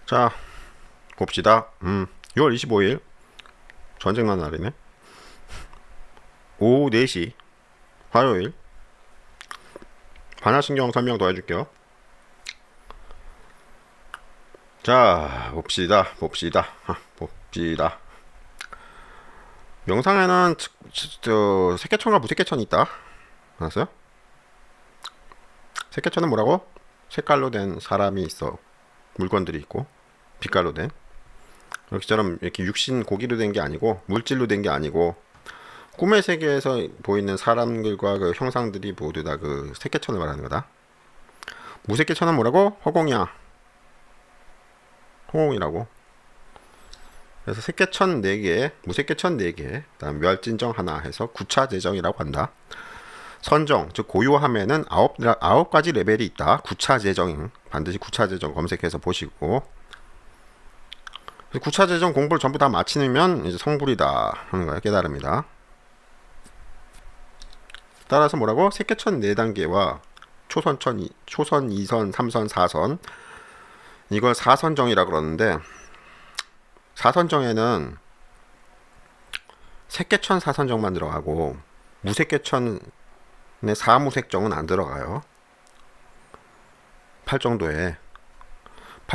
자, 봅시다. 6월 25일 전쟁 난 날이네. 오후 4시 화요일. 반야신경 설명 더 해줄게요. 자, 봅시다. 명상에는 색개천과 무색개천이 있다. 알았어요? 색개천은 뭐라고? 색깔로 된 사람이 있어. 물건들이 있고 빛깔로 된. 여기처럼 이렇게 육신 고기로 된 게 아니고 물질로 된 게 아니고 꿈의 세계에서 보이는 사람들과 그 형상들이 모두 다 그 색개천을 말하는 거다. 무색개천은 뭐라고? 허공이야. 허공이라고. 그래서 색개천 4개, 무색개천 4개, 그다음 멸진정 하나 해서 구차재정이라고 한다. 선정, 즉 고요함에는 9가지 레벨이 있다. 구차재정, 반드시 구차재정 검색해서 보시고, 구차재정 공부를 전부 다 마치면 이제 성불이다 하는 거야. 깨달음이다. 따라서 뭐라고? 색개천 4단계와 초선 2선, 3선, 4선, 이걸 4선정이라 그러는데, 4선정에는 색개천 4선정만 들어가고 무색개천의 4무색정은 안 들어가요. 8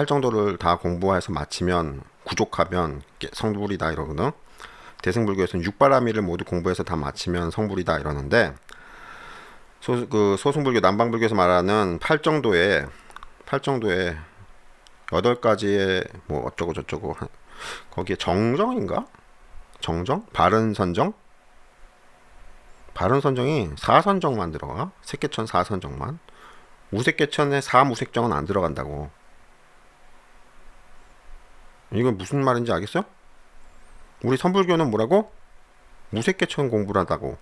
정도를 다 공부해서 마치면 구족하면 성불이다 이러거든. 대승불교에서는 6바라미를 모두 공부해서 다 마치면 성불이다 이러는데, 소승불교 남방불교에서 말하는 8정도의 8가지의 뭐 어쩌고 저쩌고, 거기에 정정인가? 정정? 바른선정이 4선정만 들어가. 색개천 4선정만. 무색개천에 4무색정은 안 들어간다고. 이건 무슨 말인지 알겠어요? 우리 선불교는 뭐라고? 무색개천 공부를 한다고.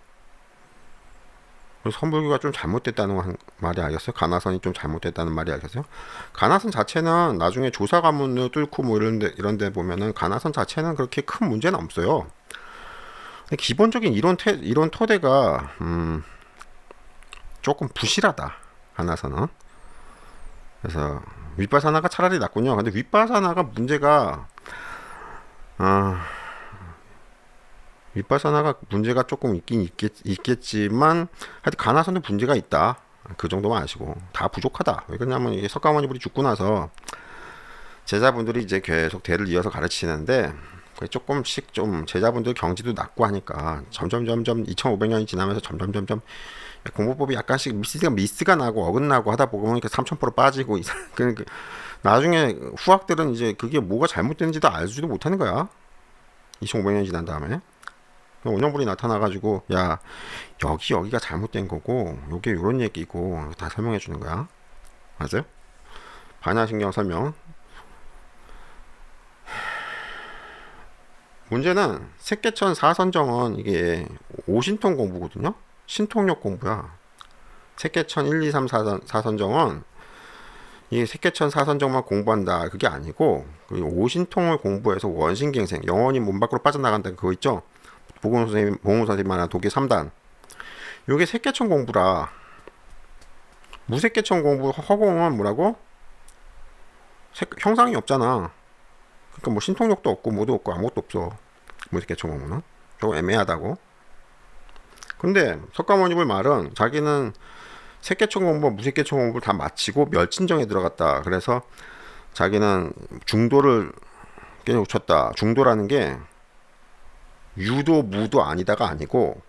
그래서 선불교가 좀 잘못됐다는 말이 알겠어요? 가나선이 좀 잘못됐다는 말이 알겠어요? 가나선 자체는 나중에 조사 가문을 뚫고 뭐 이런 데 보면은 가나선 자체는 그렇게 큰 문제는 없어요. 근데 기본적인 이론 토대가 조금 부실하다. 가나선은. 그래서 윗바사나가 차라리 낫군요. 근데 윗바사나가 문제가 윗바사나가 문제가 조금 있겠지만 하여튼 가나선도 문제가 있다. 그 정도만 아시고 다 부족하다. 왜 그러냐면 이게 석가모니불이 죽고 나서 제자분들이 이제 계속 대를 이어서 가르치는데 조금씩 좀 제자분들 경지도 낮고 하니까 점점 2500년이 지나면서 점점 공부법이 약간씩 미스가 나고 어긋나고 하다 보면 3000% 빠지고 그러니까 나중에 후학들은 이제 그게 뭐가 잘못되는지도 알지도 못하는 거야. 2500년이 지난 다음에 원형불이 나타나가지고 야 여기가 잘못된 거고 요게 요런 얘기고 다 설명해 주는 거야. 맞아요? 반야신경 설명. 문제는 색개천 4선정은 이게 오신통 공부거든요. 신통력 공부야. 색개천 1, 2, 3, 4선정은 이 색개천 4선정만 공부한다 그게 아니고 오신통을 공부해서 원신갱생 영원히 몸 밖으로 빠져나간다 그거 있죠. 보공 선생님 말한 독일 3단. 요게 색개천 공부라. 무색개천 공부 허공은 뭐라고? 형상이 없잖아. 그러니까 뭐 신통력도 없고 뭐도 없고 아무것도 없어. 무색개천 공부는 조금 애매하다고. 근데 석가모니불 말은 자기는 색개천 공부, 무색개천 공부를 다 마치고 멸진정에 들어갔다. 그래서 자기는 중도를 깨우쳤다. 중도라는 게 유도 무도 아니다가 아니고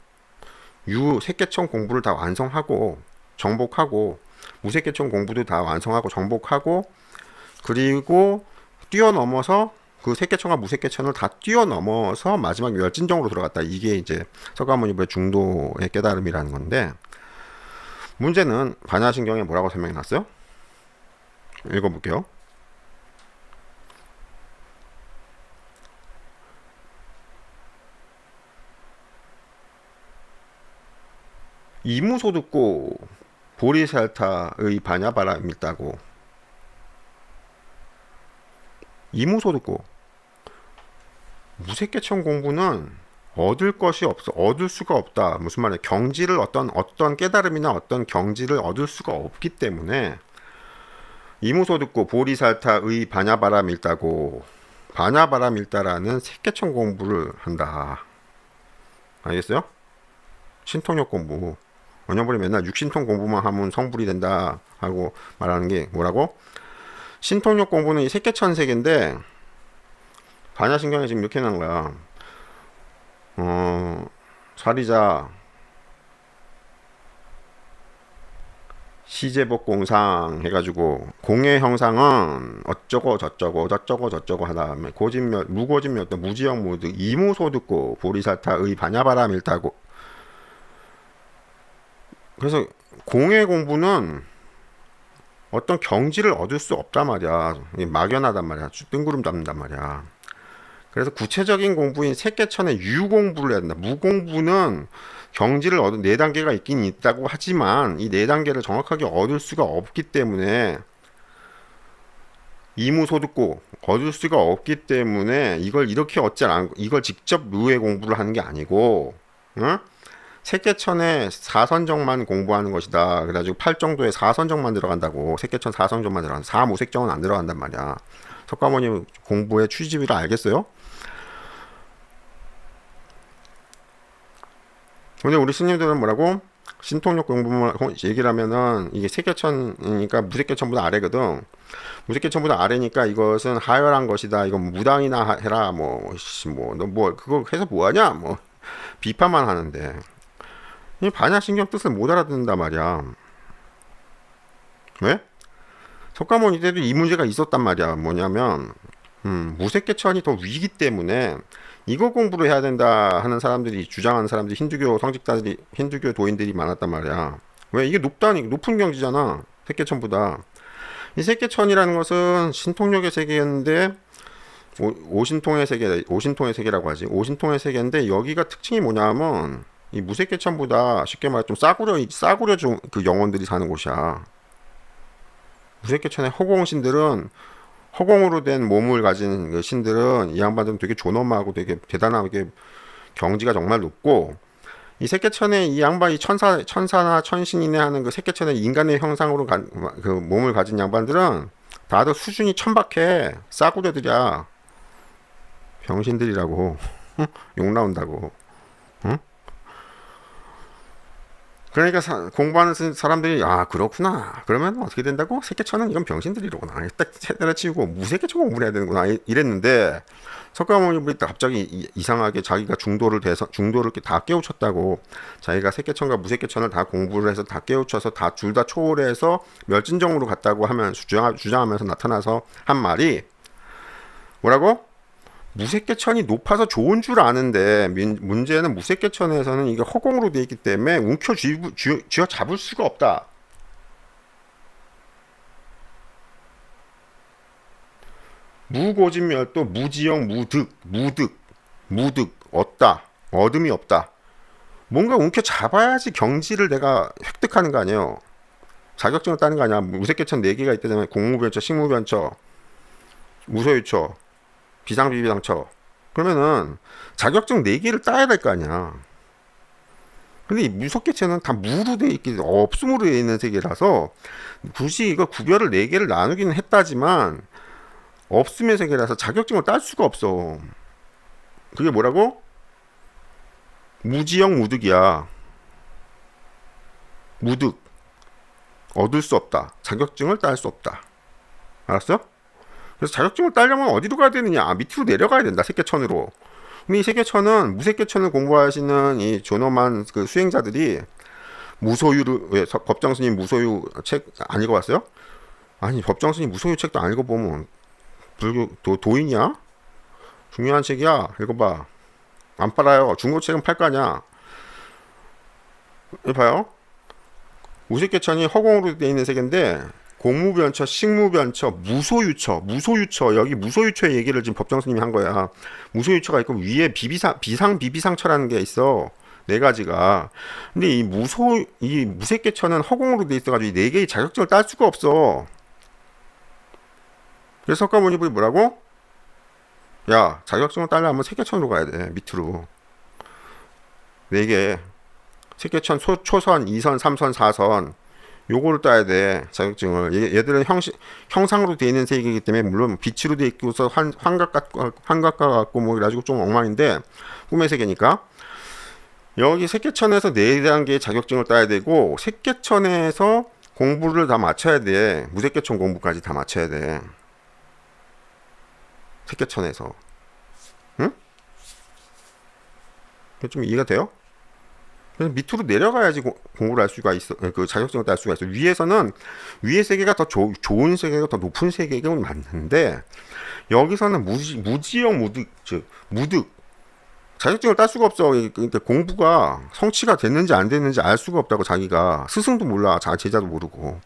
색개천 공부를 다 완성하고 정복하고 무색개천 공부도 다 완성하고 정복하고 그리고 뛰어넘어서 그 색개천과 무색개천을 다 뛰어넘어서 마지막 멸진정으로 들어갔다. 이게 이제 석가모니불의 중도의 깨달음이라는 건데, 문제는 반야신경에 뭐라고 설명해 놨어요? 읽어볼게요. 이무소 듣고 보리살타의 반야바람이 있다고. 이무소 듣고 무색개천 공부는 얻을 것이 없어. 얻을 수가 없다. 무슨 말이야? 경지를 어떤 깨달음이나 어떤 경지를 얻을 수가 없기 때문에 이무소득고 보리살타의 반야바라밀다고. 반야바라밀다라는 세계천 공부를 한다. 알겠어요? 신통력 공부. 원영불이 맨날 육신통 공부만 하면 성불이 된다 하고 말하는 게 뭐라고? 신통력 공부는 이 세계천 세계인데 반야신경에 지금 이렇게 나온 거야. 사리자 시제법공상 해가지고 공의 형상은 어쩌고 저쩌고 저쩌고 저쩌고 하다음에 고진멸 무고진멸 또 무지영 무득 이무소득고 보리사타의 반야바라밀다고. 그래서 공의 공부는 어떤 경지를 얻을 수 없단 말이야. 막연하단 말이야. 뜬구름 잡는단 말이야. 그래서 구체적인 공부인 세계천의 유공부를 해야 된다. 무공부는 경지를 얻은 4단계가 있긴 있다고 하지만 이 4단계를 정확하게 얻을 수가 없기 때문에 이무소득고 얻을 수가 없기 때문에 이걸 이렇게 얻지 않고 이걸 직접 묘의 공부를 하는 게 아니고, 응? 세계천의 4선정만 공부하는 것이다. 그래가지고 8정도의 4선정만 들어간다고. 세계천 4선정만 들어간다. 4무색정은 안 들어간단 말이야. 석가모니 공부의 취지를 알겠어요? 근데 우리 스님들은 뭐라고? 신통력 공부만 얘기를 하면은 이게 세계천이니까 무색계천보다 아래거든. 무색계천보다 아래니까 이것은 하열한 것이다. 이건 무당이나 해라. 너 뭐 그거 해서 뭐하냐? 뭐 비판만 하는데 이 반야신경 뜻을 못 알아듣는단 말이야. 왜? 석가모니 때도 이 문제가 있었단 말이야. 뭐냐면 무색계천이 더 위기 때문에 이거 공부를 해야 된다 하는 사람들이 주장하는 사람들이 힌두교 성직자들이 힌두교 도인들이 많았단 말이야. 왜? 이게 높은 경지잖아. 세계천보다. 이 세계천이라는 것은 신통력의 세계였는데 오신통의 세계라고 하지. 오신통의 세계인데 여기가 특징이 뭐냐면 이 무색계천보다 쉽게 말해 좀 싸구려 좀 그 영혼들이 사는 곳이야. 무색계천의 허공신들은 허공으로 된 몸을 가진 그 신들은 이 양반들은 되게 존엄하고 되게 대단하게 경지가 정말 높고, 이 세계천의 이 양반 이 천사나 천신이네 하는 그 세계천의 인간의 형상으로 그 몸을 가진 양반들은 다들 수준이 천박해. 싸구려들이야. 병신들이라고. 욕 나온다고. 응? 그러니까 공부하는 사람들이 그렇구나. 그러면 어떻게 된다고? 세계천은 이건 병신들이로구나. 딱 때려치우고 무세계천 공부를 해야 되는구나. 이랬는데 석가모니불이 갑자기 이상하게 자기가 중도를 다 깨우쳤다고. 자기가 세계천과 무세계천을 다 공부를 해서 다 깨우쳐서 다 둘 다 초월해서 멸진정으로 갔다고 하면 주장하면서 나타나서 한 말이 뭐라고? 무색계천이 높아서 좋은 줄 아는데 문제는 무색계천에서는 이게 허공으로 되어 있기 때문에 쥐어 잡을 수가 없다. 무고진멸도 무지영 무득 얻다. 얻음이 없다. 뭔가 움켜 잡아야지 경지를 내가 획득하는 거 아니에요. 자격증을 따는 거 아니야. 무색계천 4개가 있다면 공무변처, 식무변처, 무소유처, 비상비비상처. 그러면은 자격증 4개를 따야 될 거 아니야. 근데 이 무속계체는 다 무로 돼 있기 없음으로 돼 있는 세계라서 굳이 이거 구별을 4개를 나누기는 했다지만 없음의 세계라서 자격증을 딸 수가 없어. 그게 뭐라고? 무지영 무득이야. 무득. 얻을 수 없다. 자격증을 딸 수 없다. 알았어? 그래서 자격증을 따려면 어디로 가야 되느냐? 밑으로 내려가야 된다. 세계천으로. 그럼 이 세계천은 무색계천을 공부하시는 이 존엄한 그 수행자들이 무소유를 법정스님 무소유 책 안 읽어봤어요? 아니 법정스님 무소유 책도 안 읽어보면 불교 도인이야? 중요한 책이야. 읽어봐. 안 팔아요. 중고책은 팔 거 아니야. 봐요. 무색계천이 허공으로 되어 있는 세계인데 공무변처, 식무변처, 무소유처 여기 무소유처의 얘기를 지금 법정스님이 한 거야. 무소유처가 있고 위에 비상비비상처라는 게 있어. 4가지가. 근데 이 무색계처는 허공으로 돼 있어가지고 이 4개의 자격증을 딸 수가 없어. 그래서 석가모니불이 뭐라고? 야, 자격증을 따려면 세계천으로 가야 돼. 밑으로. 4개. 세계천 초선, 2선, 3선, 4선. 요거를 따야 돼. 자격증을. 얘들은 형상으로 되어 있는 세계이기 때문에 물론 빛으로 되어 있고서 환각과 같고 뭐 그래가지고 좀 엉망인데 꿈의 세계니까. 여기 새끼천에서 4단계의 자격증을 따야 되고 새끼천에서 공부를 다 마쳐야 돼. 무새끼천 공부까지 다 마쳐야 돼. 새끼천에서. 응? 좀 이해가 돼요? 그래서 밑으로 내려가야지 공부를 할 수가 있어. 그 자격증을 딸 수가 있어. 위에서는 위의 세계가 더 좋은 세계가 더 높은 세계가 맞는데 여기서는 무지형 무득 자격증을 딸 수가 없어. 그러니까 공부가 성취가 됐는지 안 됐는지 알 수가 없다고. 자기가 스승도 몰라. 제자도 모르고.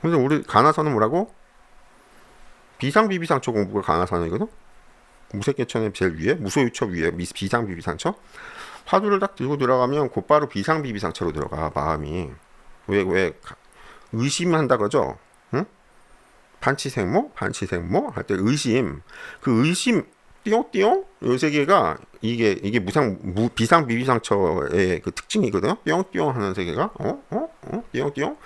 근데 우리 가나서는 뭐라고? 비상비비상처 공부가 가나서는이거든. 무색개천의 제일 위에 무소유처 위에 비상비비상처. 화두를 딱 들고 들어가면 곧바로 비상비비상처로 들어가. 마음이 왜 의심한다 그러죠? 응? 반치생모 할 때 의심. 그 의심 띠용띠용 요 세계가 이게 비상비비상처의 그 특징이거든요. 띠용띠용 하는 세계가 띠용띠용.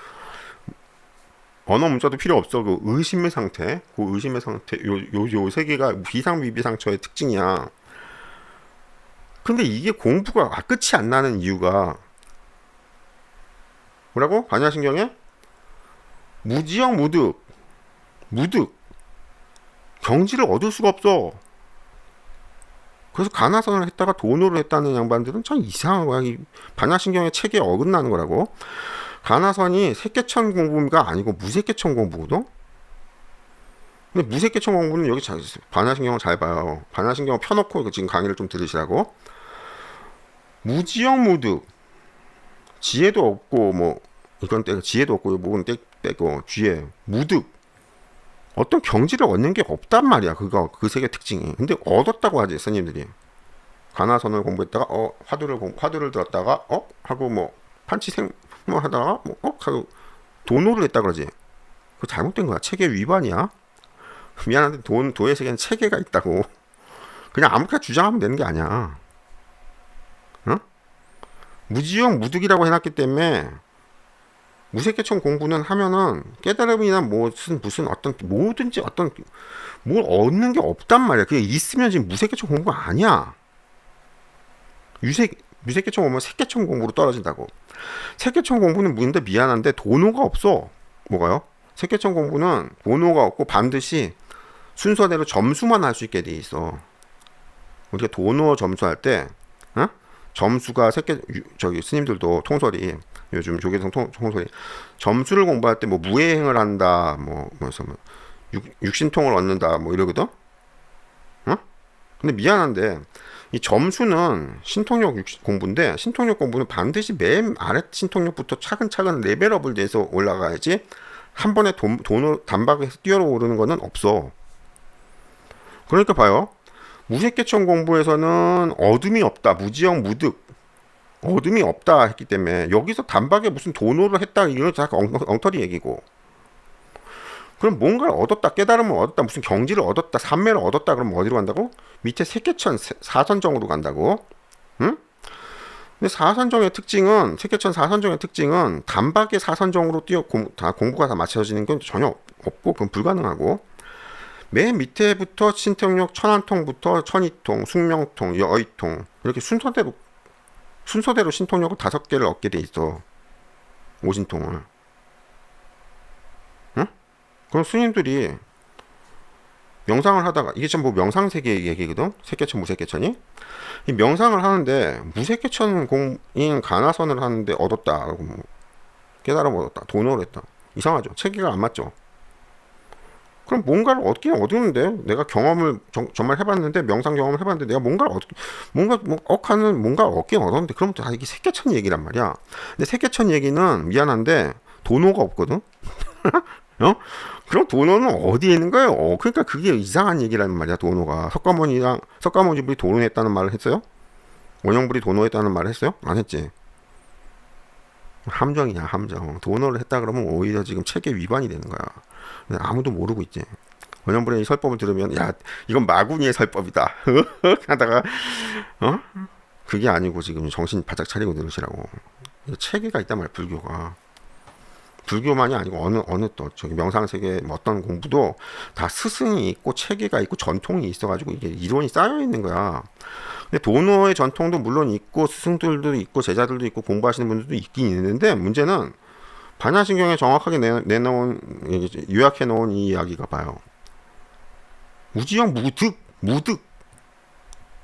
언어 문자도 필요 없어. 그 의심의 상태, 요 세계가 비상비비상처의 특징이야. 근데 이게 공부가 끝이 안 나는 이유가 뭐라고? 반야신경에 무지형 무득 경지를 얻을 수가 없어. 그래서 가나선을 했다가 도노를 했다는 양반들은 참 이상한 거야. 이 반야신경의 체계에 어긋나는 거라고. 가나선이 새끼천 공부가 아니고 무새끼천 공부거든. 근데 무새끼천 공부는 여기 반야신경을 잘 봐요. 반야신경을 펴놓고 지금 강의를 좀 들으시라고. 무지형 무득 지혜도 없고 뭐 이건 지혜도 없고 뭐는 떼고 쥐에 무득 어떤 경지를 얻는 게 없단 말이야. 그 세계 특징이. 근데 얻었다고 하지 스님들이. 가나선을 공부했다가 화두를 들었다가 하고 뭐 판치생 뭐 하다가 하고 도노를 했다 그러지. 그거 잘못된 거야. 체계 위반이야. 미안한데 도의 세계는 체계가 있다고. 그냥 아무렇게나 주장하면 되는 게 아니야. 응? 무지형 무득이라고 해놨기 때문에 무색개천 공부는 하면은 깨달음이나 무슨 뭐든지 뭘 얻는 게 없단 말이야. 그게 있으면 지금 무색개천 공부가 아니야. 무색개천 공부는 색개천 공부로 떨어진다고. 색개천 공부는 뭔데 미안한데 도노가 없어. 뭐가요? 색개천 공부는 도노가 없고 반드시 순서대로 점수만 할 수 있게 돼 있어. 우리가 도노 점수할 때 점수가 스님들도 통설이 요즘 조계성 통설이 점수를 공부할 때 뭐 무해행을 한다 육신통을 얻는다 뭐 이러거든. 근데 미안한데 이 점수는 신통력 공부인데 신통력 공부는 반드시 맨 아래 신통력부터 차근차근 레벨업을 돼서 올라가야지 한 번에 단박에서 뛰어오르는 거는 없어. 그러니까 봐요. 무색개천 공부에서는 어둠이 없다. 무지형 무득. 어둠이 없다 했기 때문에 여기서 단박에 무슨 도노를 했다 이건 다 엉터리 얘기고. 그럼 뭔가를 얻었다. 깨달음을 얻었다. 무슨 경지를 얻었다. 삼매를 얻었다. 그러면 어디로 간다고? 밑에 새개천 사선정으로 간다고. 응? 근데 사선정의 특징은 새개천 사선정의 특징은 단박에 사선정으로 공부가 다 맞춰지는 건 전혀 없고 그건 불가능하고. 맨 밑에부터 신통력 천안통부터 천이통, 숙명통, 여의통 이렇게 순서대로 신통력을 5개를 얻게 돼 있어. 오신통을. 응? 그럼 스님들이 명상을 하다가 이게 좀 뭐 명상 세계 얘기거든. 새개천 무새개천이 이 명상을 하는데 무새개천 공인 가나선을 하는데 얻었다. 뭐 깨달음 얻었다. 도노를 했다. 이상하죠. 체계가 안 맞죠. 그럼 뭔가를 얻긴 얻었는데 내가 경험을 정말 해봤는데 명상 경험을 해봤는데 내가 뭔가 얻긴 얻었는데 그럼 다 이게 새개천 얘기란 말이야. 근데 새개천 얘기는 미안한데 도노가 없거든. 그럼 도노는 어디에 있는 거예요? 그러니까 그게 이상한 얘기라는 말이야. 도노가 석가모니불이 도노했다는 말을 했어요? 원영불이 도노했다는 말을 했어요? 안 했지. 함정이야 함정. 도노를 했다 그러면 오히려 지금 체계 위반이 되는 거야. 아무도 모르고 있지. 원영불의 이 설법을 들으면 야 이건 마구니의 설법이다 하다가 그게 아니고 지금 정신 바짝 차리고 들으시라고. 체계가 있단 말이야, 불교가. 불교만이 아니고 어느 또 저기 명상세계 어떤 공부도 다 스승이 있고 체계가 있고 전통이 있어가지고 이게 이론이 쌓여 있는 거야. 근데 도노의 전통도 물론 있고 스승들도 있고 제자들도 있고 공부하시는 분들도 있긴 있는데 문제는 반야신경에 정확하게 내놓은 요약해 놓은 이 이야기가 봐요. 무지영 무득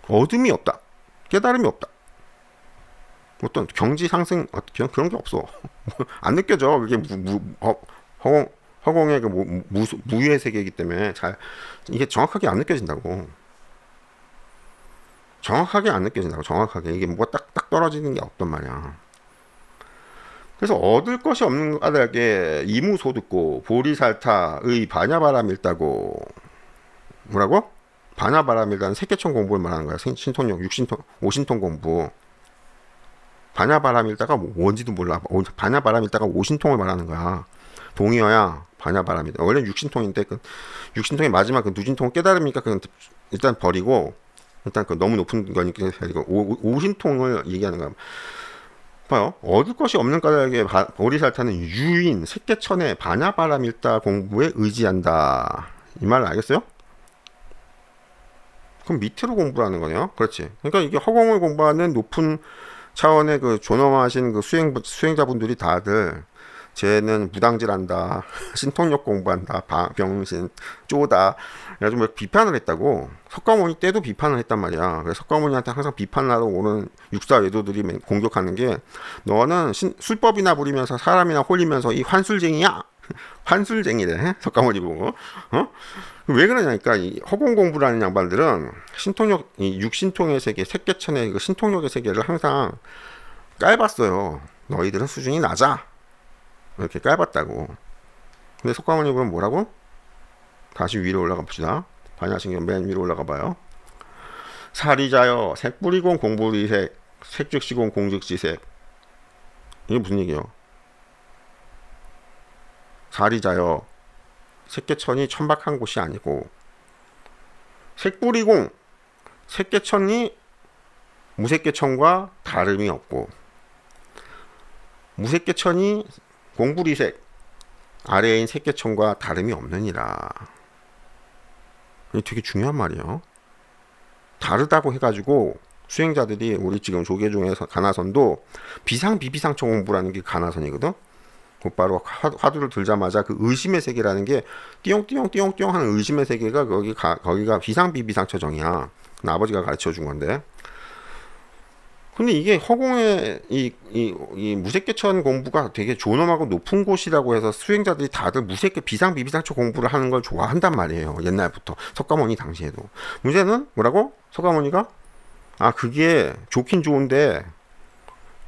어둠이 없다. 깨달음이 없다. 어떤 경지 상승 그런 게 없어. 안 느껴져. 그게 허공의 그 무의 세계이기 때문에 잘 이게 정확하게 안 느껴진다고. 정확하게 안 느껴진다고. 정확하게 이게 뭐가 딱 떨어지는 게 없단 말이야. 그래서 얻을 것이 없는 까닭에 이무소듣고 보리살타의 반야바람일다고. 뭐라고? 반야바람일다는 색계천 공부를 말하는 거야. 신통력, 육신통, 오신통 공부. 반야바람일다가 뭔지도 몰라. 반야바람일다가 오신통을 말하는 거야. 동의어야 반야바람일다. 원래 육신통인데 그 육신통의 마지막 그 누진통을 깨달으니까 그 일단 버리고 일단 그 너무 높은 거니까 오신통을 얘기하는 거야. 봐요. 얻을 것이 없는 까닭에 보리살타는 유인 색계천의 반야바람일다 공부에 의지한다. 이 말 알겠어요? 그럼 밑으로 공부하는 거네요. 그렇지. 그러니까 이게 허공을 공부하는 높은 차원의 그 존엄하신 그 수행자분들이 다들 쟤는 무당질한다, 신통력 공부한다, 병신, 쪼다, 그래가지고 뭐 비판을 했다고. 석가모니 때도 비판을 했단 말이야. 그래서 석가모니한테 항상 비판하러 오는 육사 외도들이 공격하는 게 너는 술법이나 부리면서 사람이나 홀리면서 이 환술쟁이야. 환술쟁이래. 석가모니 보고. 왜 그러냐니까 이 허공 공부를 하는 양반들은 신통력, 이 육신통의 세계, 색계천의 그 신통력의 세계를 항상 깔봤어요. 너희들은 수준이 낮아. 이렇게 깔봤다고. 근데 석가모니 보면 뭐라고? 다시 위로 올라가 봅시다. 반야신경 맨 위로 올라가 봐요. 사리자여 색뿌리공 공부리색 색즉시공 공즉시색. 이게 무슨 얘기예요? 사리자여 색계천이 천박한 곳이 아니고 색뿌리공 색계천이 무색계천과 다름이 없고 무색계천이 공부리색 아래인 색계천과 다름이 없느니라. 이게 되게 중요한 말이에요. 다르다고 해가지고 수행자들이 우리 지금 조계종에서 가나선도 비상비비상처 공부라는 게 가나선이거든. 곧바로 화두를 들자마자 그 의심의 세계라는 게 띠용띠용 하는 의심의 세계가 거기가 비상비비상처정이야. 아버지가 가르쳐 준 건데. 근데 이게 허공의 이 무색계천 공부가 되게 존엄하고 높은 곳이라고 해서 수행자들이 다들 비상비비상처 공부를 하는 걸 좋아한단 말이에요. 옛날부터. 석가모니 당시에도. 문제는 뭐라고? 석가모니가 그게 좋긴 좋은데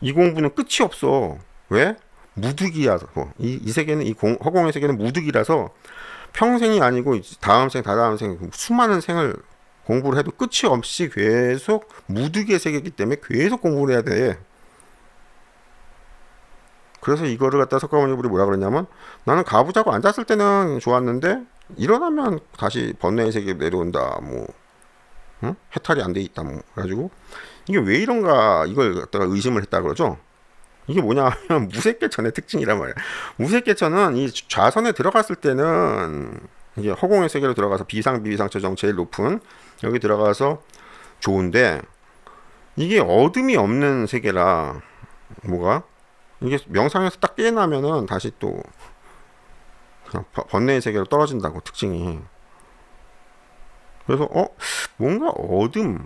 이 공부는 끝이 없어. 왜? 무득이라서. 이 세계는 허공의 세계는 무득이라서 평생이 아니고 다음 생, 다다음 생 수많은 생을 공부를 해도 끝이 없이 계속 무득의 세계이기 때문에 계속 공부를 해야 돼. 그래서 이거를 갖다 석가모니불이 뭐라 그랬냐면 나는 가부자고 앉았을 때는 좋았는데 일어나면 다시 번뇌의 세계로 내려온다. 뭐 해탈이 안 돼 있다. 뭐 그래가지고 이게 왜 이런가 이걸 갖다가 의심을 했다 그러죠. 이게 뭐냐 하면 무색계천의 특징이란 말이야. 무색계천은 이 좌선에 들어갔을 때는 이게 허공의 세계로 들어가서 비상비비상처정 제일 높은 여기 들어가서 좋은데 이게 어둠이 없는 세계라 뭐가 이게 명상에서 딱 깨어나면은 다시 또 그냥 번뇌의 세계로 떨어진다고 특징이. 그래서 뭔가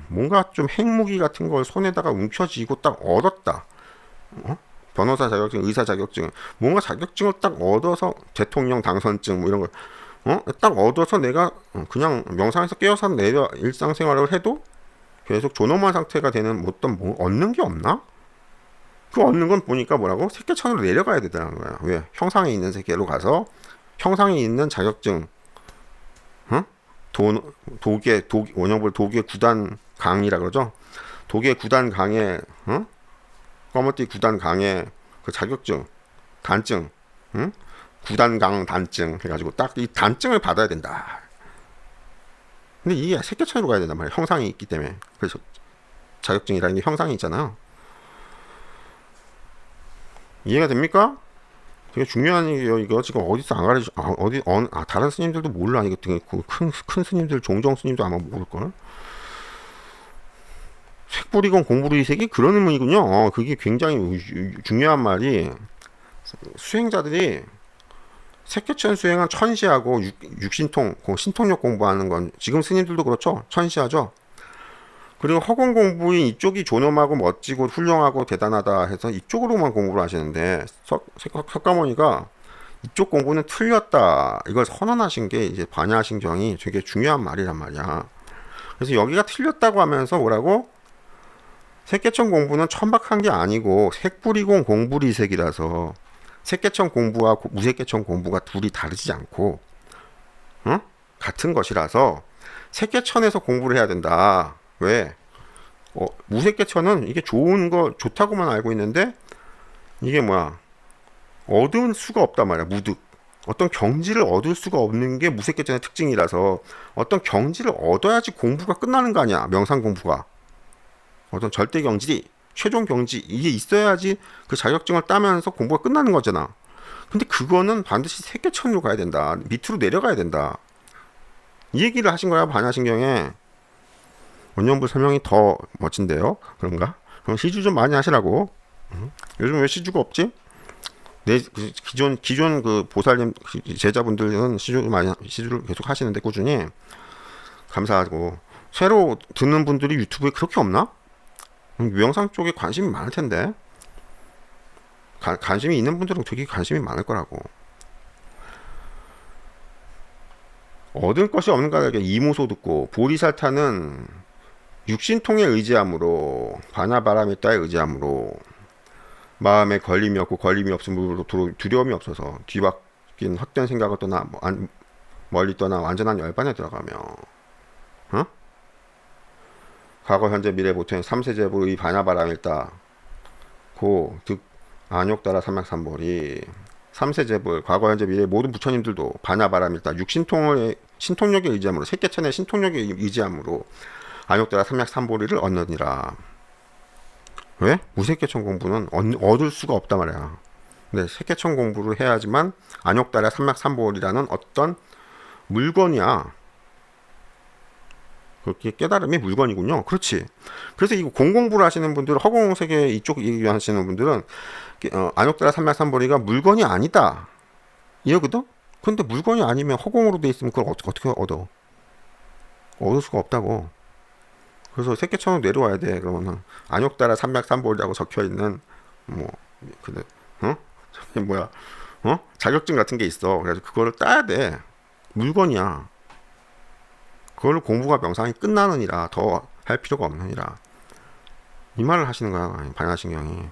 뭔가 좀 핵무기 같은 걸 손에다가 움켜쥐고 딱 얻었다. 변호사 자격증, 의사 자격증, 뭔가 자격증을 딱 얻어서 대통령 당선증 뭐 이런 걸 딱 얻어서 내가 그냥 명상에서 깨어서 내려 일상생활을 해도 계속 존엄한 상태가 되는 어떤 얻는 게 없나? 그 얻는 건 보니까 뭐라고? 색계천으로 내려가야 되더라는 거야. 왜? 형상에 있는 세계로 가서 형상에 있는 자격증, 원형불 도계 9단 강이라 그러죠. 도계 9단 강의, 검은띠 9단 강의 그 자격증, 단증, 9단 강 단증 해가지고 딱 이 단증을 받아야 된다. 근데 이게 색계천으로 가야 된단 말이야. 형상이 있기 때문에. 그래서 자격증이라는 게 형상이 있잖아요. 이해가 됩니까? 되게 중요한 얘기예요. 이거 지금 어디서 안 가르쳐, 다른 스님들도 몰라. 이거 되게 큰 스님들, 종정 스님도 아마 모를걸. 색불이건 공부리색이 그런 의미군요. 그게 굉장히 중요한 말이, 수행자들이 색개천 수행은 천시하고 육신통, 신통력 공부하는 건 지금 스님들도 그렇죠. 천시하죠. 그리고 허공 공부인 이쪽이 존엄하고 멋지고 훌륭하고 대단하다 해서 이쪽으로만 공부를 하시는데 석가모니가 이쪽 공부는 틀렸다 이걸 선언하신 게 이제 반야신경이 되게 중요한 말이란 말이야. 그래서 여기가 틀렸다고 하면서 뭐라고? 색개천 공부는 천박한 게 아니고 색불이공 공부리색이라서 색개천 공부와 무색개천 공부가 둘이 다르지 않고 같은 것이라서 색개천에서 공부를 해야 된다. 왜? 무색개천은 이게 좋은 거 좋다고만 알고 있는데 이게 뭐야? 얻을 수가 없단 말이야. 무득. 어떤 경지를 얻을 수가 없는 게 무색개천의 특징이라서 어떤 경지를 얻어야지 공부가 끝나는 거 아니야. 명상 공부가. 어떤 절대 경지, 최종 경지 이게 있어야지 그 자격증을 따면서 공부가 끝나는 거잖아. 근데 그거는 반드시 색개천으로 가야 된다. 밑으로 내려가야 된다. 이 얘기를 하신 거야. 반야신경에. 원년부 설명이 더 멋진데요. 그런가? 그럼 시주 좀 많이 하시라고. 요즘 왜 시주가 없지? 내 기존 그 보살님 제자분들은 시주를 계속 하시는데 꾸준히 감사하고, 새로 듣는 분들이 유튜브에 그렇게 없나? 유영상 쪽에 관심이 많을 텐데. 관심이 있는 분들은 되게 관심이 많을 거라고. 얻을 것이 없는가에게 이무소 듣고, 보리살타는 육신통에 의지함으로, 반야바라밀다에 의지함으로, 마음에 걸림이 없고 걸림이 없음으로 두려움이 없어서 뒤바뀐 헛된 생각을 떠나 멀리 떠나 완전한 열반에 들어가며, 과거 현재 미래 보통 3세제부의 반야바라밀다 즉 안욕따라 삼약삼보리 3세제불 과거 현재 미래 모든 부처님들도 반야바라밀다 신통력에 의지함으로 색개천의 신통력에 의지함으로 안욕따라 삼약삼보리를 얻느니라. 왜? 무색개천 공부는 얻을 수가 없단 말이야. 근데 색개천 공부를 해야지만 안욕따라 삼약삼보리라는 어떤 물건이야. 그렇게 깨달음이 물건이군요. 그렇지. 그래서 이거 공공부를 하시는 분들, 허공세계 이쪽 얘기하시는 분들은 안욕따라 삼약삼보리가 물건이 아니다 이러거든. 근데 물건이 아니면 허공으로 돼 있으면 그걸 어떻게 얻을 수가 없다고. 그래서 색개천으로 내려와야 돼. 그러면은 안욕따라 삼약삼보리라고 적혀 있는 근데 뭐야 자격증 같은 게 있어. 그래서 그거를 따야 돼. 물건이야. 그걸로 공부가 명상이 끝나느니라. 더 할 필요가 없느니라. 이 말을 하시는 거야. 반야신경이.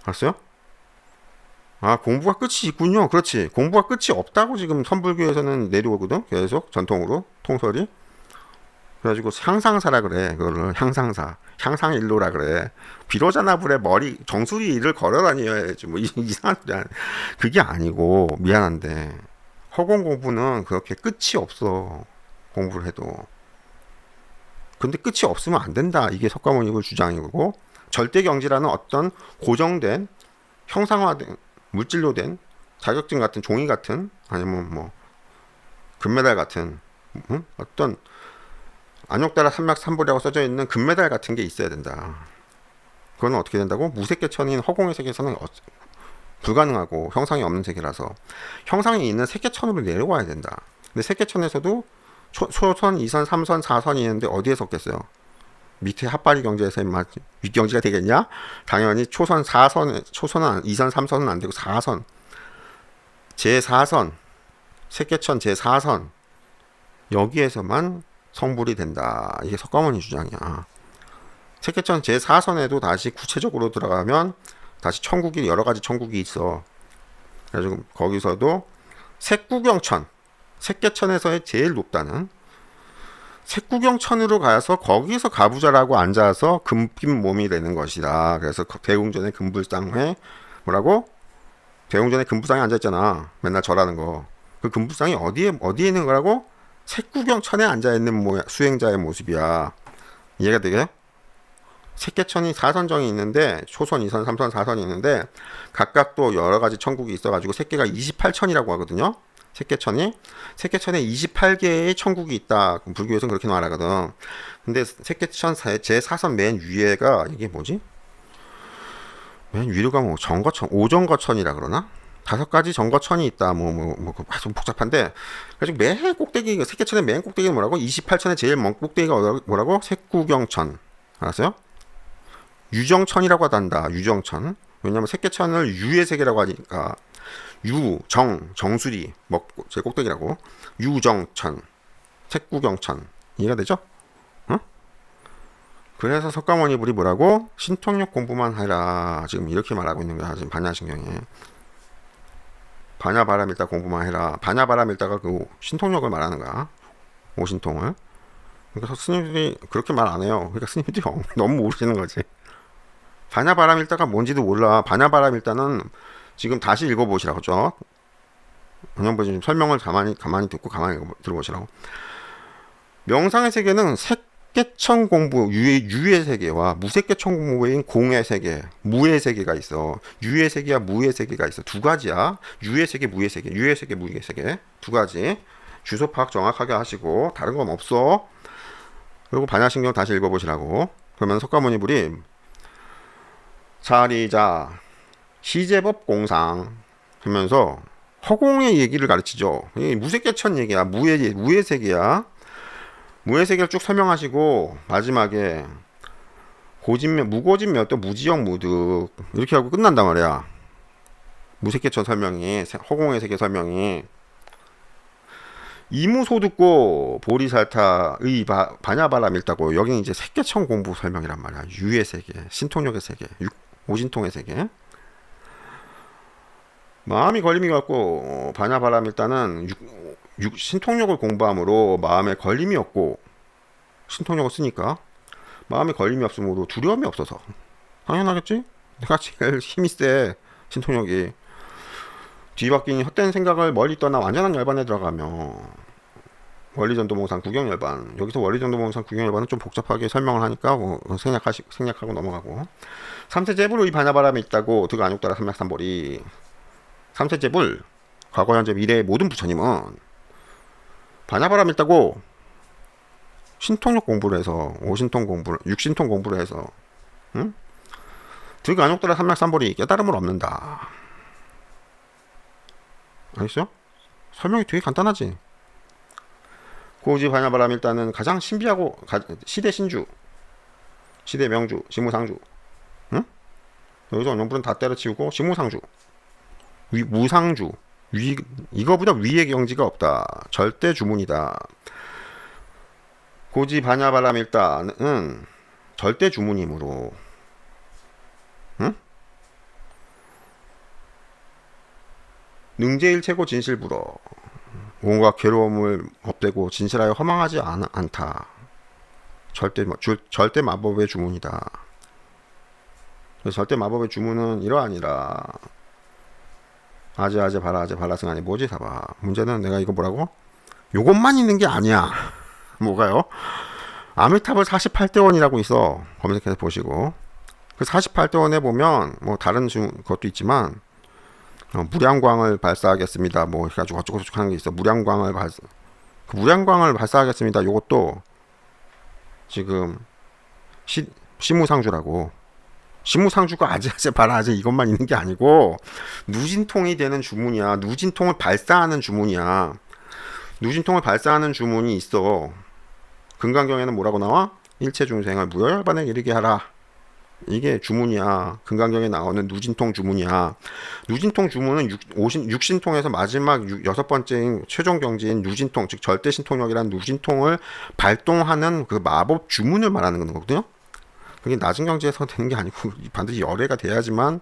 알았어요? 공부가 끝이 있군요. 그렇지. 공부가 끝이 없다고 지금 선불교에서는 내려오거든. 계속 전통으로 통설이. 그래가지고 향상사라 그래. 그거를 향상일로라 그래. 비로자나불에 머리 정수리 일을 걸어다녀야지. 뭐 이상한 소리. 그게 아니고 미안한데 허공 공부는 그렇게 끝이 없어. 공부를 해도. 근데 끝이 없으면 안 된다. 이게 석가모니의 주장이고, 절대경지라는 어떤 고정된 형상화된 물질로 된 자격증 같은 종이 같은 아니면 금메달 같은 어떤 안욕따라 삼약삼보리라고 써져 있는 금메달 같은 게 있어야 된다. 그건 어떻게 된다고? 무색개천인 허공의 세계에서는 불가능하고 형상이 없는 세계라서 형상이 있는 색개천으로 내려와야 된다. 근데 색개천에서도 초선, 2선, 3선, 4선이 있는데 어디에 섰겠어요? 밑에 핫바리 경지에서 윗경지가 되겠냐? 당연히 초선은 2선, 3선은 안 되고 4선. 제4선, 색개천 제4선. 여기에서만 성불이 된다. 이게 석가모니 주장이야. 색개천 제4선에도 다시 구체적으로 들어가면 다시 천국이 여러 가지 천국이 있어. 그래서 거기서도 색구경천, 색개천에서의 제일 높다는 색구경천으로 가서 거기서 가부좌라고 앉아서 금빛 몸이 되는 것이다. 그래서 대웅전의 금불상에 뭐라고? 대웅전의 금불상에 앉아있잖아. 맨날 절하는 거. 그 금불상이 어디에 있는 거라고? 색구경천에 앉아있는 수행자의 모습이야. 이해가 되게? 색계천이 4선정이 있는데 초선, 2선, 3선, 4선이 있는데 각각 또 여러 가지 천국이 있어가지고 색계가 28천이라고 하거든요. 색계천에 28개의 천국이 있다. 불교에서는 그렇게 말하거든. 근데 색계천 제4선 맨 위에가 이게 뭐지? 맨 위로가 뭐 정거천, 오정거천이라 그러나? 5가지 정거천이 있다. 좀 복잡한데. 그래서 맨 꼭대기, 색계천의 맨 꼭대기는 뭐라고? 28천의 제일 먼 꼭대기가 뭐라고? 색구경천. 알았어요? 유정천이라고 하단다. 유정천. 왜냐면 색계천을 유의 세계라고 하니까 정수리 제 꼭대기라고. 유정천, 색구경천. 이해가 되죠? 응? 그래서 석가모니불이 뭐라고? 신통력 공부만 해라. 지금 이렇게 말하고 있는 거야. 지금 반야신경에. 반야바라밀다 공부만 해라. 바냐바라밀다가 그 신통력을 말하는 거야. 오신통을. 그래서 스님들이 그렇게 말 안 해요. 그러니까 스님들이 너무 모르시는 거지. 바냐바라밀다가 뭔지도 몰라. 바냐바라밀다는 지금 다시 읽어보시라고 죠. 원영보지 설명을 가만히 듣고 가만히 들어보시라고. 명상의 세계는 색계천 공부, 유의 세계와 무색계천 공부인 공의 세계, 무의 세계가 있어. 유의 세계와 무의 세계가 있어. 두 가지야. 유의 세계, 무의 세계, 유의 세계, 무의 세계 두 가지. 주소 파악 정확하게 하시고 다른 건 없어. 그리고 반야신경 다시 읽어보시라고. 그러면 석가모니불이 자리자 시제법 공상 하면서 허공의 얘기를 가르치죠. 무색계천 얘기야. 무의 세계야. 무의 세계를 쭉 설명하시고 마지막에 무고진멸도 무지영 무득 이렇게 하고 끝난단 말이야. 무색계천 설명이, 허공의 세계 설명이. 이무소 듣고 보리살타의 바냐바라밀다고 여기는 이제 색계천 공부 설명이란 말이야. 유의 세계, 신통력의 세계, 오신통의 세계. 마음이 걸림이 없고 바냐바라밀다는 신통력을 공부함으로 마음에 걸림이 없고 신통력을 쓰니까 마음에 걸림이 없으므로 두려움이 없어서 당연하겠지? 내가 제일 힘이 세 신통력이. 뒤바뀐 헛된 생각을 멀리 떠나 완전한 열반에 들어가며 원리전도몽상 구경열반. 여기서 원리전도몽상 구경열반은 좀 복잡하게 설명을 하니까 생략하고 넘어가고. 3세 제불의 바냐바람이 있다고 득 안욕따라 삼맥삼보리. 3세 제불 과거 현재 미래의 모든 부처님은 바냐바람이 있다고 신통력 공부를 해서 육신통 공부를 해서 응? 득 안욕따라 삼맥삼보리 깨달음을 얻는다. 알겠어요? 설명이 되게 간단하지. 고지 바냐바람 일단은 가장 신비하고 시대 신주, 시대 명주, 시무상주. 응? 여기서 원영불은 다 때려치우고 시무상주, 무상주. 이거보다 위의 경지가 없다. 절대 주문이다. 고지 바냐바람 일단은 절대 주문이므로. 응? 능제일체고 진실불어. 온갖 괴로움을 없애고 진실하여 허망하지 않다. 절대 마법의 주문이다. 그래서 절대 마법의 주문은 이러하니라. 아제 바라 승하니 뭐지 사바. 문제는 내가 이거 뭐라고? 요것만 있는 게 아니야. 뭐가요? 아미타불 48대원이라고 있어. 검색해서 보시고. 그 48대원에 보면 뭐 다른 것도 있지만 무량광을 발사하겠습니다. 뭐 해가지고 어쩌고 저쩌고 하는 게 있어. 무량광을 발사하겠습니다. 요것도 지금 시무상주라고. 시무상주가 아재 바라아재 이것만 있는 게 아니고 누진통이 되는 주문이야. 누진통을 발사하는 주문이야. 누진통을 발사하는 주문이 있어. 금강경에는 뭐라고 나와? 일체 중생을 무여열반에 이르게 하라. 이게 주문이야. 금강경에 나오는 누진통 주문이야. 누진통 주문은 육신통에서 마지막 6번째인 최종 경지인 누진통, 즉 절대신통력이라는 누진통을 발동하는 그 마법 주문을 말하는 거거든요. 그게 낮은 경지에서 되는 게 아니고 반드시 열애가 돼야지만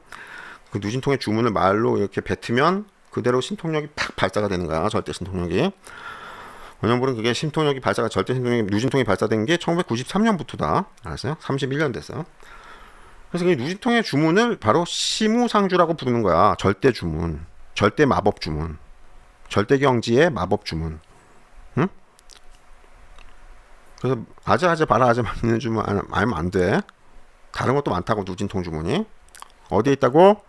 그 누진통의 주문을 말로 이렇게 뱉으면 그대로 신통력이 팍 발사가 되는 거야. 절대신통력이. 원영불은 그게 신통력이 발사가 절대신통력이 누진통이 발사된 게 1993년부터다. 알았어요? 31년 됐어. 그래서 그 누진통의 주문을 바로 시무상주라고 부르는 거야. 절대 주문, 절대 마법 주문, 절대 경지의 마법 주문. 응? 그래서 아재 바라 아재 맞는 주문 알면 안 돼. 다른 것도 많다고 누진통 주문이. 어디에 있다고?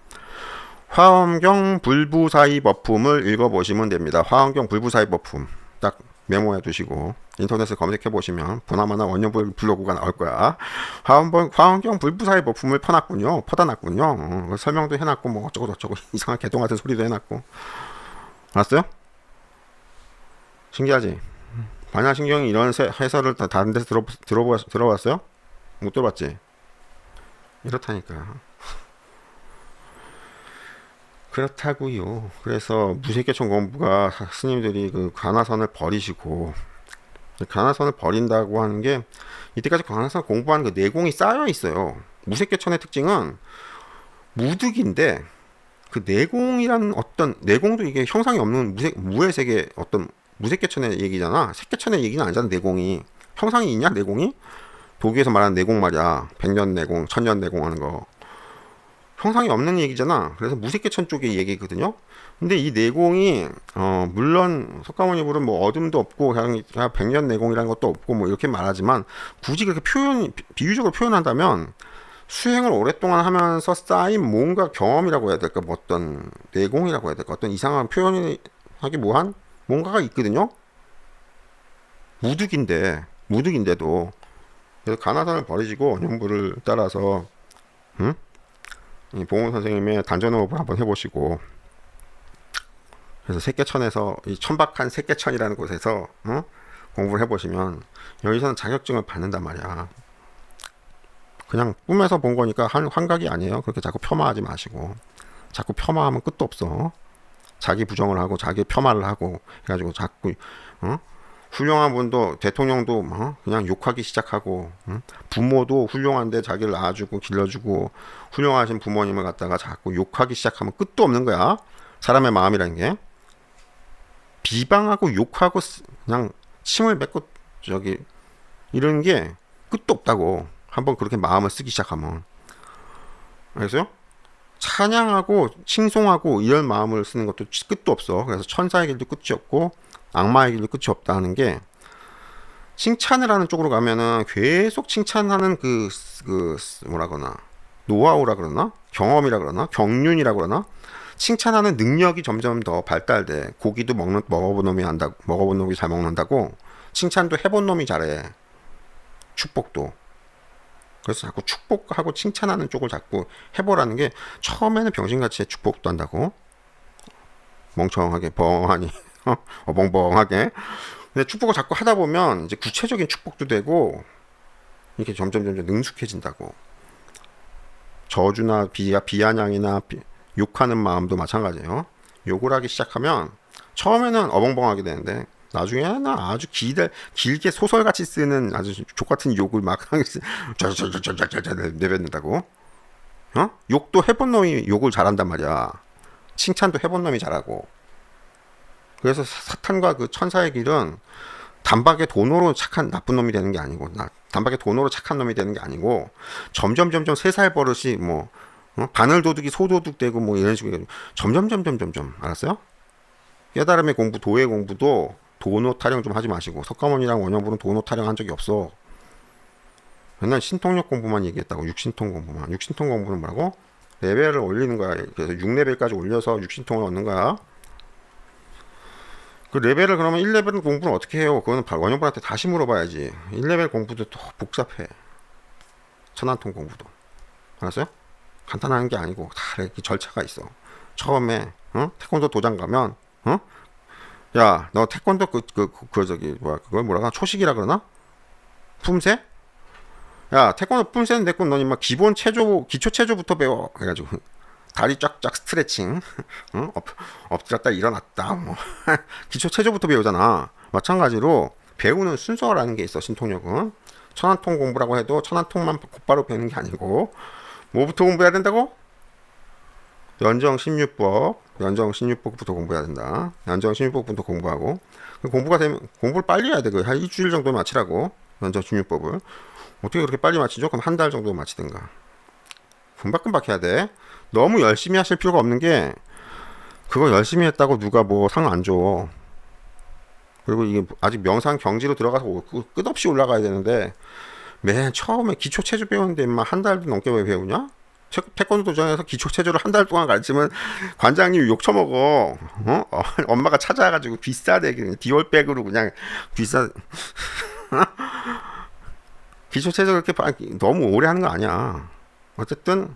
화엄경 불부사의 법품을 읽어보시면 됩니다. 화엄경 불부사의 법품 딱 메모해 두시고 인터넷에 검색해 보시면 보나마나 원년불 블로그가 나올 거야. 화엄경 불부사의 법품을 퍼다 놨군요. 설명도 해놨고 뭐 어쩌고 저쩌고 이상한 개똥 같은 소리도 해놨고. 알았어요? 신기하지? 반야신경이 이런 해설을 다른 데서 들어봤어요? 못 들어봤지? 이렇다니까. 그렇다고요. 그래서 무색개천 공부가 스님들이 그 관화선을 버리시고, 관화선을 버린다고 하는 게 이때까지 관화선 공부한 그 내공이 쌓여 있어요. 무색개천의 특징은 무득인데 그 내공이란 어떤 내공도 이게 형상이 없는 무의 세계 어떤 무색개천의 얘기잖아. 색개천의 얘기는 아니잖아. 내공이 형상이 있냐? 내공이 도교에서 말하는 내공 말이야. 백년 내공, 천년 내공 하는 거. 형상이 없는 얘기잖아. 그래서 무색개천 쪽의 얘기거든요. 근데 이 내공이 물론 석가모니 불은 뭐 어둠도 없고 그냥 백년 내공이라는 것도 없고 뭐 이렇게 말하지만 굳이 그렇게 비유적으로 표현한다면 수행을 오랫동안 하면서 쌓인 뭔가 경험이라고 해야 될까? 뭐 어떤 내공이라고 해야 될까? 어떤 이상한 표현이 하기 뭐한 뭔가가 있거든요. 무득인데도 그래서 가나산을 버리시고 원형불을 따라서 이 봉훈 선생님의 단전호흡을 한번 해보시고, 그래서 색계천에서 이 천박한 색계천이라는 곳에서 공부를 해보시면 여기서는 자격증을 받는단 말이야. 그냥 꿈에서 본 거니까 환각이 아니에요. 그렇게 자꾸 폄하하지 마시고. 자꾸 폄하하면 끝도 없어. 자기 부정을 하고 자기 폄하를 하고 해가지고 자꾸 훌륭한 분도 대통령도 그냥 욕하기 시작하고 부모도 훌륭한데 자기를 낳아주고 길러주고 훌륭하신 부모님을 갖다가 자꾸 욕하기 시작하면 끝도 없는 거야. 사람의 마음이라는 게 비방하고 욕하고 그냥 침을 뱉고 저기 이런 게 끝도 없다고. 한번 그렇게 마음을 쓰기 시작하면. 알겠어요? 찬양하고 칭송하고 이런 마음을 쓰는 것도 끝도 없어. 그래서 천사의 길도 끝이 없고 악마의 길도 끝이 없다는 게, 칭찬을 하는 쪽으로 가면은 계속 칭찬하는 그 뭐라 그러나 노하우라 그러나 경험이라 그러나 경륜이라 그러나 칭찬하는 능력이 점점 더 발달돼. 고기도 먹어본 놈이 잘 먹는다고. 칭찬도 해본 놈이 잘해. 축복도. 그래서 자꾸 축복하고 칭찬하는 쪽을 자꾸 해보라는 게, 처음에는 병신같이 축복도 한다고. 멍청하게 벙하니 어벙벙하게. 근데 축복을 자꾸 하다 보면 이제 구체적인 축복도 되고 이렇게 점점 능숙해진다고. 저주나 비아냥이나 욕하는 마음도 마찬가지예요. 욕을 하기 시작하면 처음에는 어벙벙하게 되는데 나중에는 아주 길게 소설같이 쓰는 아주 족같은 욕을 막 내뱉는다고. 욕도 해본 놈이 욕을 잘한단 말이야. 칭찬도 해본 놈이 잘하고. 그래서 사탄과 그 천사의 길은 단박에 돈으로 착한 나쁜 놈이 되는 게 아니고, 단박에 돈으로 착한 놈이 되는 게 아니고, 점점 3살 버릇이 뭐 바늘도둑이 소도둑 되고 뭐 이런 식으로 점점 알았어요? 깨달음의 공부, 도의 공부도 도노 타령 좀 하지 마시고. 석가모니랑 원영불은 도노 타령 한 적이 없어. 맨날 신통력 공부만 얘기했다고. 육신통 공부는 뭐라고? 레벨을 올리는 거야. 그래서 6레벨까지 올려서 육신통을 얻는 거야. 그 레벨을 그러면 1레벨 공부는 어떻게 해요? 그거는 원영불한테 다시 물어봐야지. 1레벨 공부도 또 복잡해. 천안통 공부도. 알았어요? 간단한 게 아니고 다 이렇게 절차가 있어. 처음에 태권도 도장 가면 야, 너 태권도 그걸 뭐라나 초식이라 그러나? 품새? 야, 태권도 품새는 됐고 넌 인마 기초 체조부터 배워. 해가지고 다리 쫙쫙 스트레칭, 엎드렸다 일어났다, 뭐 기초 체조부터 배우잖아. 마찬가지로 배우는 순서라는 게 있어. 신통력은 천안통 공부라고 해도 천안통만 곧바로 배우는 게 아니고 뭐부터 공부해야 된다고? 연정 16법부터 공부해야 된다. 연정 16법부터 공부하고, 공부가 되면 공부를 빨리 해야 돼. 한 일주일 정도 마치라고. 연정 16법을 어떻게 그렇게 빨리 마치죠? 그럼 한 달 정도 마치든가. 금박금박 해야 돼. 너무 열심히 하실 필요가 없는 게, 그거 열심히 했다고 누가 뭐 상 안 줘. 그리고 이게 아직 명상 경지로 들어가서 끝없이 올라가야 되는데 맨 처음에 기초 체조 배우는데 막 한 달도 넘게 왜 배우냐? 태권도 도장에서 기초 체조를 한 달 동안 가르치면 관장님이 욕 처먹어. 엄마가 찾아가지고 비싸대 그냥 디올백으로 그냥 비싸. 기초 체조 그렇게 너무 오래 하는 거 아니야. 어쨌든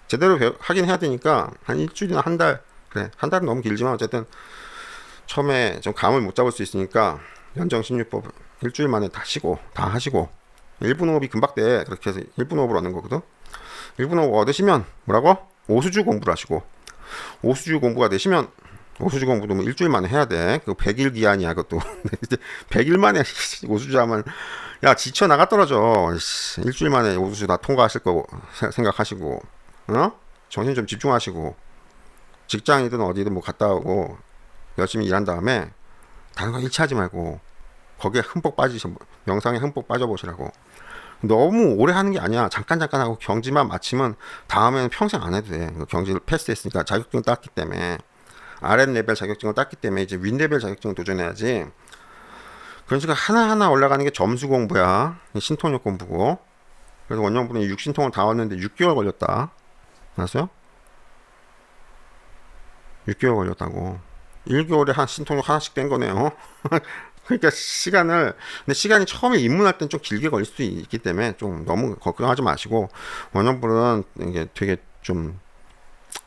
제대로 하긴 해야 되니까 한 일주일이나 한 달, 그래 한 달은 너무 길지만 어쨌든 처음에 좀 감을 못 잡을 수 있으니까 연정 16법 일주일 만에 다 쉬고 다 하시고 1분 호흡이 금방 돼. 그렇게 해서 1분 호흡을 얻는 거거든. 1분 호흡 얻으시면 뭐라고? 오수주 공부를 하시고, 오수주 공부가 되시면 오수주 공부도 뭐 일주일 만에 해야 돼. 그 100일 기한이야 그것도. 100일 만에 오수주 하면 야 지쳐 나가 떨어져. 일주일 만에 오수주 다 통과하실 거고 생각하시고, 정신 좀 집중하시고, 직장이든 어디든 뭐 갔다 오고 열심히 일한 다음에 다른 거 일치하지 말고 거기에 흠뻑 명상에 흠뻑 빠져보시라고. 너무 오래 하는 게 아니야. 잠깐 하고 경지만 마치면 다음에는 평생 안 해도 돼. 경지를 패스했으니까 자격증을 땄기 때문에, 아랫 레벨 자격증을 땄기 때문에 이제 윗 레벨 자격증을 도전해야지. 그런 식으로 하나하나 올라가는 게 점수 공부야. 신통력 공부고. 그래서 원영분이 6신통을 다 왔는데 6개월 걸렸다. 알았어요? 6개월 걸렸다고. 1개월에 한 신통력 하나씩 된 거네요. 그러니까 근데 시간이 처음에 입문할 땐 좀 길게 걸릴 수 있기 때문에 좀 너무 걱정하지 마시고, 원영불은 이게 되게 좀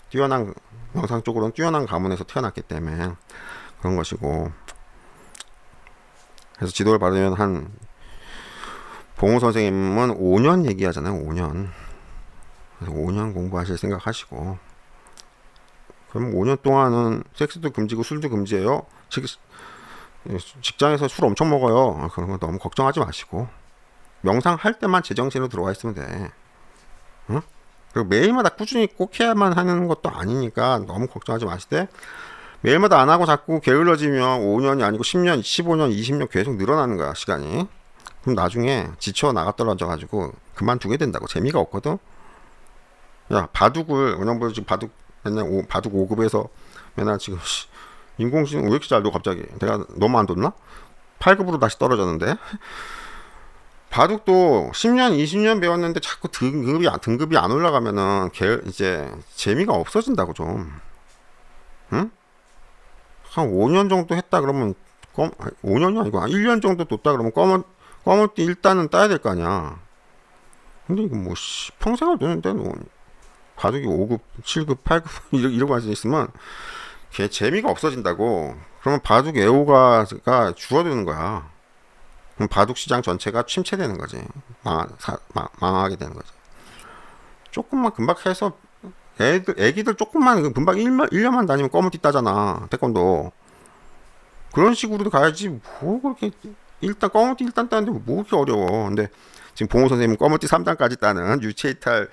뛰어난, 영상 쪽으로는 뛰어난 가문에서 태어났기 때문에 그런 것이고, 그래서 지도를 받으면 봉우 선생님은 5년 얘기하잖아요. 5년. 그래서 5년 공부하실 생각하시고, 그럼 5년 동안은 섹스도 금지고 술도 금지예요. 직장에서 술 엄청 먹어요. 그런 거 너무 걱정하지 마시고 명상 할 때만 제정신으로 들어와 있으면 돼. 응? 그리고 매일마다 꾸준히 꼭 해야만 하는 것도 아니니까 너무 걱정하지 마시되, 매일마다 안 하고 자꾸 게을러지면 5년이 아니고 10년, 15년, 20년 계속 늘어나는 거야, 시간이. 그럼 나중에 지쳐 나가 떨어져 가지고 그만두게 된다고. 재미가 없거든. 야, 바둑을 원영벌 지금 맨날 바둑 5급에서 맨날 지금 인공지능 왜 이렇게 잘 둬 갑자기? 내가 너무 안 뒀나? 8급으로 다시 떨어졌는데. 바둑도 10년, 20년 배웠는데 자꾸 등급이 안 올라가면은 이제 재미가 없어진다고 좀. 응? 한 5년 정도 했다 그러면 5년이 아니고 1년 정도 뒀다 그러면 검은띠 일단은 따야 될 거 아니야. 근데 이거 뭐 평생을 두는데 뭐 바둑이 5급, 7급, 8급 이러고 앉아 있으면 걔 재미가 없어진다고. 그러면 바둑 애호가가 줄어드는 거야. 그럼 바둑 시장 전체가 침체되는 거지. 망하게 되는 거지. 조금만 금방 해서 애기들 조금만 금방 1년만 다니면 검은띠 따잖아. 태권도. 그런 식으로도 가야지. 뭐 그렇게 일단 검은띠 일단 따는데 뭐 그렇게 어려워. 근데 지금 봉호 선생님은 검은띠 3단까지 따는 유체이탈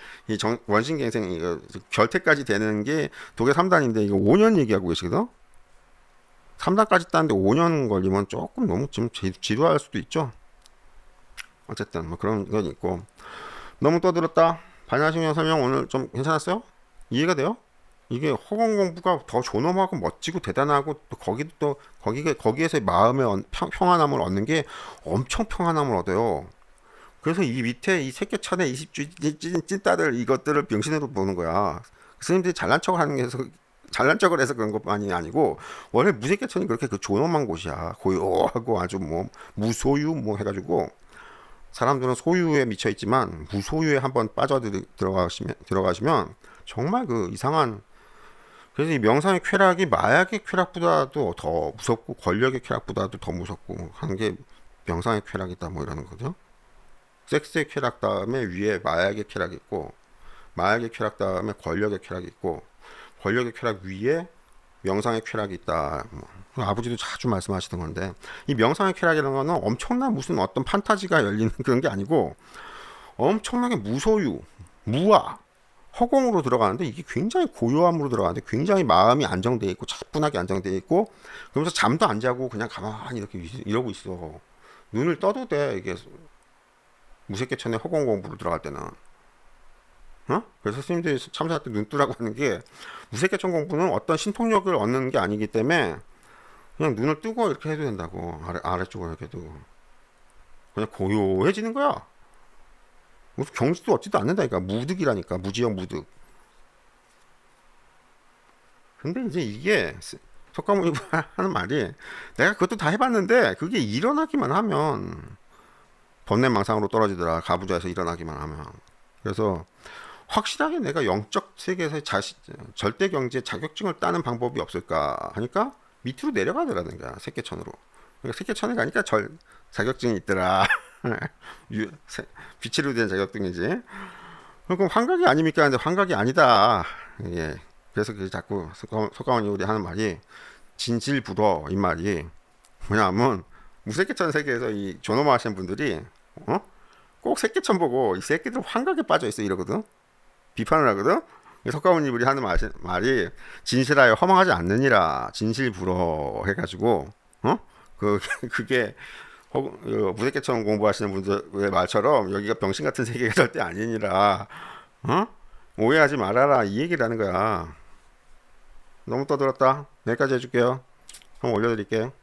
원신갱생 이거 결태까지 되는 게 독일 3단인데 이거 5년 얘기하고 계시거든. 3단까지 따는데 5년 걸리면 조금 너무 좀 지루할 수도 있죠. 어쨌든 뭐 그런 건 있고. 너무 떠들었다. 반야신경 설명 오늘 좀 괜찮았어요? 이해가 돼요? 이게 허공 공부가 더 존엄하고 멋지고 대단하고 또 거기에서 마음의 평안함을 얻는 게 엄청 평안함을 얻어요. 그래서 이 밑에 이 새끼천의 20주 찐따들 이것들을 병신으로 보는 거야. 스님들이 잘난 척을 해서 그런 것만이 아니고 원래 무새끼천이 그렇게 그 존엄한 곳이야. 고요하고 아주 뭐 무소유 뭐 해가지고 사람들은 소유에 미쳐 있지만 무소유에 한번 들어가시면 정말 그 이상한. 그래서 이 명상의 쾌락이 마약의 쾌락보다도 더 무섭고 권력의 쾌락보다도 더 무섭고 하는 게 명상의 쾌락이다 뭐 이러는 거죠. 섹스의 쾌락 다음에 위에 마약의 쾌락이 있고, 마약의 쾌락 다음에 권력의 쾌락이 있고, 권력의 쾌락 위에 명상의 쾌락이 있다. 아버지도 자주 말씀하시던 건데, 이 명상의 쾌락이라는 거는 엄청난 무슨 어떤 판타지가 열리는 그런 게 아니고 엄청나게 무소유, 무아, 허공으로 들어가는데 이게 굉장히 고요함으로 들어가는데 굉장히 마음이 안정되어 있고 차분하게 안정되어 있고, 그러면서 잠도 안 자고 그냥 가만히 이렇게 이러고 있어. 눈을 떠도 돼. 이게 무색개천의 허공 공부로 들어갈 때는. 그래서 스님들이 참선할 때 눈 뜨라고 하는 게, 무색개천 공부는 어떤 신통력을 얻는 게 아니기 때문에 그냥 눈을 뜨고 이렇게 해도 된다고. 아래쪽으로 이렇게 뜨고 그냥 고요해지는 거야. 무슨 경지도 얻지도 않는다니까. 무득이라니까. 무지형 무득. 근데 이제 이게 석가모니 하는 말이, 내가 그것도 다 해봤는데 그게 일어나기만 하면 번뇌망상으로 떨어지더라. 가부좌에서 일어나기만 하면. 그래서 확실하게 내가 영적 세계에서 절대 경지의 자격증을 따는 방법이 없을까 하니까 밑으로 내려가더라는 거야. 세계천으로. 그러니까 세계천에 가니까 자격증이 있더라. 빛으로 된 자격증이지. 그럼 환각이 아닙니까? 근데 환각이 아니다. 예. 그래서 그 자꾸 석가모니 우리 하는 말이 진실불허 이 말이 뭐냐면, 무색계천 세계에서 이 존엄화 하시는 분들이 꼭 색계천 보고 이 새끼들 환각에 빠져 있어 이러거든. 비판을 하거든. 석가모니 우리 하는 말이 진실하여 허망하지 않느니라 진실불허 해가지고 그게 무색계천 공부하시는 분들의 말처럼 여기가 병신 같은 세계가 절대 아니니라 오해하지 말아라 이 얘기를 하는 거야. 너무 떠들었다. 여기까지 해줄게요. 한번 올려드릴게요.